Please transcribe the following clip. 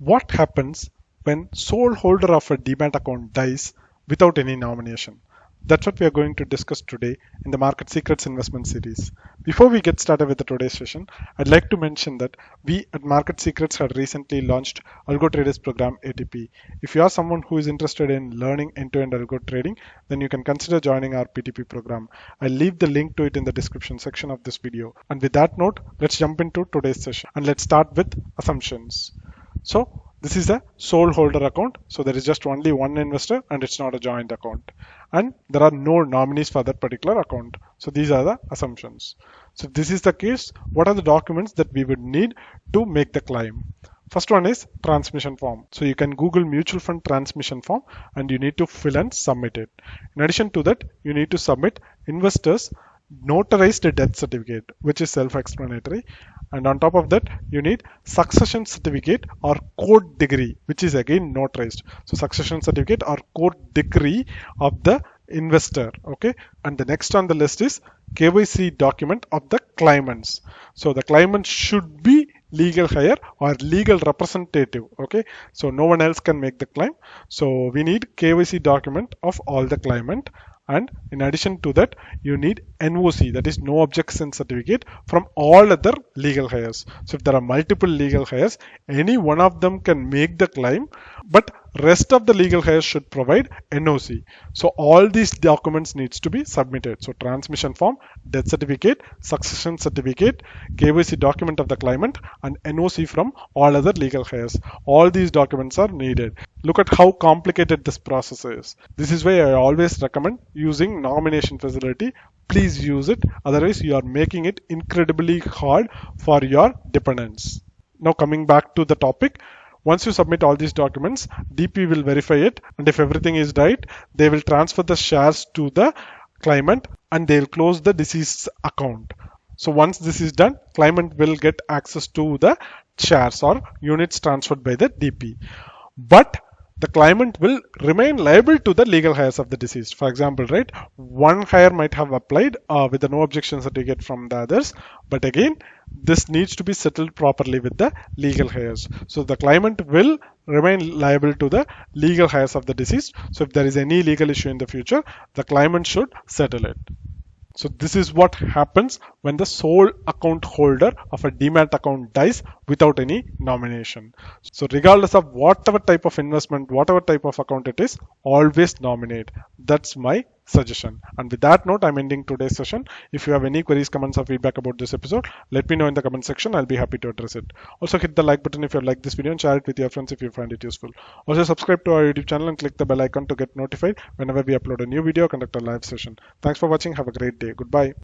What happens when sole holder of a demat account dies without any nomination? That's what we are going to discuss today in the Market Secrets Investment Series. Before we get started with today's session, I'd like to mention that we at Market Secrets had recently launched Algo Traders Program ATP. If you are someone who is interested in learning end-to-end algo trading, then you can consider joining our PTP program. I'll leave the link to it in the description section of this video. And with that note, let's jump into today's session and let's start with assumptions. So this is a sole holder account. So there is just only one investor and it's not a joint account. And there are no nominees for that particular account. So these are the assumptions. So this is the case. What are the documents that we would need to make the claim? First one is transmission form. So you can Google mutual fund transmission form and you need to fill and submit it. In addition to that, you need to submit investors notarized death certificate, which is self-explanatory. And on top of that, you need succession certificate or court degree, which is again notarized. So succession certificate or court degree of the investor. Okay. And the next on the list is KYC document of the claimants. So the claimant should be legal hire or legal representative. Okay. So no one else can make the claim. So we need KYC document of all the claimant. And in addition to that, you need NOC, that is no objection certificate, from all other legal heirs. So if there are multiple legal heirs, any one of them can make the claim, but rest of the legal heirs should provide NOC. So all these documents needs to be submitted. So transmission form, death certificate, succession certificate, KYC document of the claimant, and NOC from all other legal heirs. All these documents are needed. Look at how complicated this process is. This is why I always recommend using nomination facility. Please use it. Otherwise, you are making it incredibly hard for your dependents. Now coming back to the topic. Once you submit all these documents, DP will verify it. And if everything is right, they will transfer the shares to the claimant and they'll close the deceased account. So once this is done, claimant will get access to the shares or units transferred by the DP. But the claimant will remain liable to the legal heirs of the deceased. For example, right, one heir might have applied with a no objection certificate from the others, but again, this needs to be settled properly with the legal heirs. So the claimant will remain liable to the legal heirs of the deceased. So if there is any legal issue in the future, the claimant should settle it. So this is what happens when the sole account holder of a demat account dies without any nomination. So regardless of whatever type of investment, whatever type of account it is, always nominate. That's my suggestion. And with that note, I'm ending today's session. If you have any queries, comments or feedback about this episode, let me know in the comment section. I'll be happy to address it. Also hit the like button if you like this video and share it with your friends if you find it useful. Also subscribe to our YouTube channel and click the bell icon to get notified whenever we upload a new video or conduct a live session. Thanks for watching. Have a great day. Goodbye.